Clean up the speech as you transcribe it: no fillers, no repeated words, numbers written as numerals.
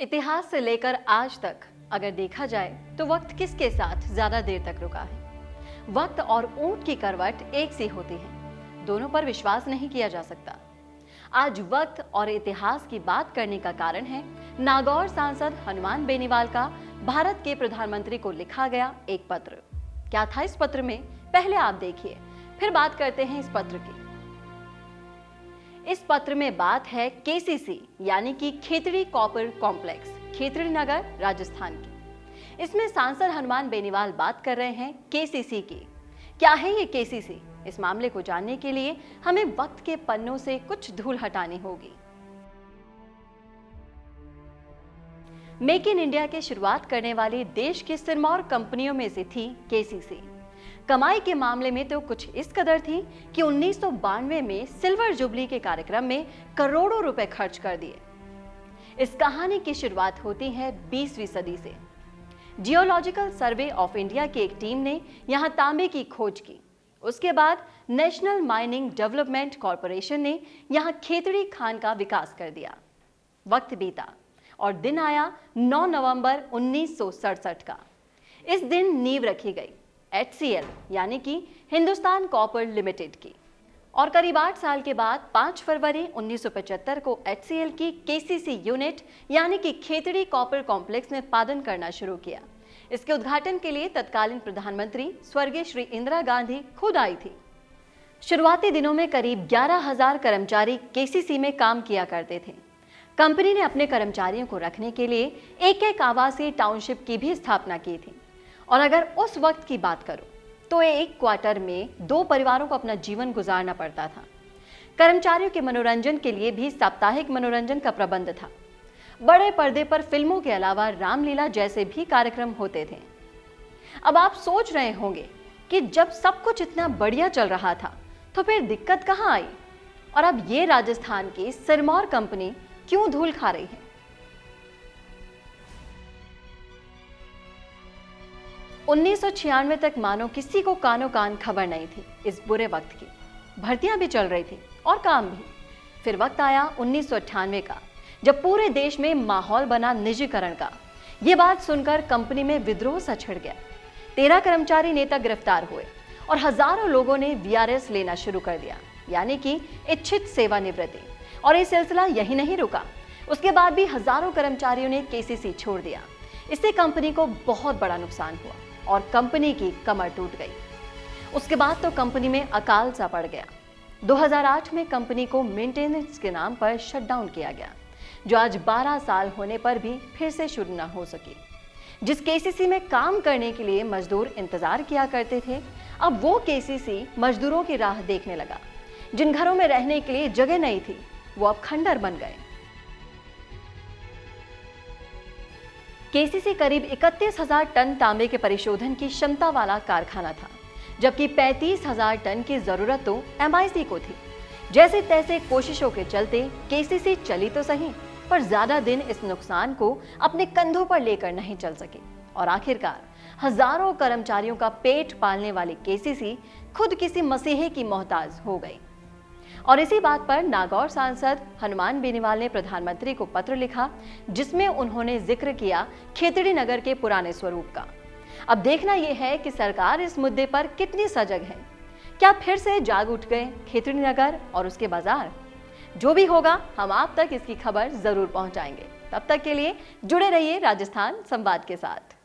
इतिहास से लेकर आज तक अगर देखा जाए तो वक्त किसके साथ ज्यादा देर तक रुका है? वक्त और ऊंट की करवट एक सी होती है, दोनों पर विश्वास नहीं किया जा सकता। आज वक्त और इतिहास की बात करने का कारण है नागौर सांसद हनुमान बेनीवाल का भारत के प्रधानमंत्री को लिखा गया एक पत्र। क्या था इस पत्र में, पहले आप देखिए, फिर बात करते हैं इस पत्र की। इस पत्र में बात है केसीसी यानी कि खेतड़ी कॉपर कॉम्प्लेक्स, खेतड़ी नगर, राजस्थान की। इसमें सांसद हनुमान बेनीवाल बात कर रहे हैं केसीसी की। क्या है ये केसीसी? इस मामले को जानने के लिए हमें वक्त के पन्नों से कुछ धूल हटानी होगी। मेक इन इंडिया की शुरुआत करने वाली देश की सिरमौर कंपनियों में से थी केसीसी। कमाई के मामले में तो कुछ इस कदर थी कि 1992 में सिल्वर जुबली के कार्यक्रम में करोड़ों रुपए खर्च कर दिए। इस कहानी की शुरुआत होती है 20वीं सदी से। जियोलॉजिकल सर्वे ऑफ इंडिया की एक टीम ने यहां तांबे की खोज की। उसके बाद नेशनल माइनिंग डेवलपमेंट कॉरपोरेशन ने यहां खेतड़ी खान का विकास कर दिया। वक्त बीता और दिन आया 9 नवंबर 1967 का। इस दिन नींव रखी गई HCL यानी कि हिंदुस्तान कॉपर लिमिटेड की, और करीब 8 साल के बाद 5 फरवरी 1975 को HCL की केसीसी यूनिट यानी कि खेतड़ी कॉपर कॉम्प्लेक्स में उत्पादन करना शुरू किया। इसके उद्घाटन के लिए तत्कालीन प्रधानमंत्री स्वर्गीय श्री इंदिरा गांधी खुद आई थी। शुरुआती दिनों में करीब 11,000 कर्मचारी केसीसी में काम किया करते थे। कंपनी ने अपने कर्मचारियों को रखने के लिए एक आवासीय टाउनशिप की भी स्थापना की थी। और अगर उस वक्त की बात करूं तो एक क्वार्टर में 2 परिवारों को अपना जीवन गुजारना पड़ता था। कर्मचारियों के मनोरंजन के लिए भी साप्ताहिक मनोरंजन का प्रबंध था। बड़े पर्दे पर फिल्मों के अलावा रामलीला जैसे भी कार्यक्रम होते थे। अब आप सोच रहे होंगे कि जब सब कुछ इतना बढ़िया चल रहा था तो फिर दिक्कत कहां आई, और अब ये राजस्थान की सिरमौर कंपनी क्यों धूल खा रही है? 1996 तक मानो किसी को कानो कान खबर नहीं थी इस बुरे वक्त की। भर्तियां भी चल रही थी और काम भी। फिर वक्त आया 1998 का, जब पूरे देश में माहौल बना निजीकरण का। ये बात सुनकर कंपनी में विद्रोह सा छिड़ गया। 13 कर्मचारी नेता गिरफ्तार हुए और हजारों लोगों ने VRS लेना शुरू कर दिया, यानी कि इच्छित सेवानिवृत्ति। और ये सिलसिला यही नहीं रुका, उसके बाद भी हजारों कर्मचारियों ने केसीसी छोड़ दिया। इससे कंपनी को बहुत बड़ा नुकसान हुआ और कंपनी की कमर टूट गई। उसके बाद तो कंपनी में अकाल सा पड़ गया। 2008 में कंपनी को मेंटेनेंस के नाम पर शटडाउन किया गया, जो आज 12 साल होने पर भी फिर से शुरू न हो सकी। जिस केसीसी में काम करने के लिए मजदूर इंतजार किया करते थे, अब वो केसीसी मजदूरों की राह देखने लगा। जिन घरों में रहने के लिए जगह नहीं थी, वो अब खंडर बन गए। केसीसी करीब 31,000 टन तांबे के परिशोधन की क्षमता वाला कारखाना था, जबकि 35,000 टन की जरूरत तो MIC को थी। जैसे तैसे कोशिशों के चलते केसीसी चली तो सही, पर ज्यादा दिन इस नुकसान को अपने कंधों पर लेकर नहीं चल सके और आखिरकार हजारों कर्मचारियों का पेट पालने वाली केसीसी खुद किसी मसीहे की मोहताज हो गई। और इसी बात पर नागौर सांसद हनुमान बेनीवाल ने प्रधानमंत्री को पत्र लिखा, जिसमें उन्होंने जिक्र किया खेतड़ी नगर के पुराने स्वरूप का। अब देखना यह है कि सरकार इस मुद्दे पर कितनी सजग है। क्या फिर से जाग उठ गए खेतड़ी नगर और उसके बाजार? जो भी होगा, हम आप तक इसकी खबर जरूर पहुंचाएंगे। तब तक के लिए जुड़े रहिए राजस्थान संवाद के साथ।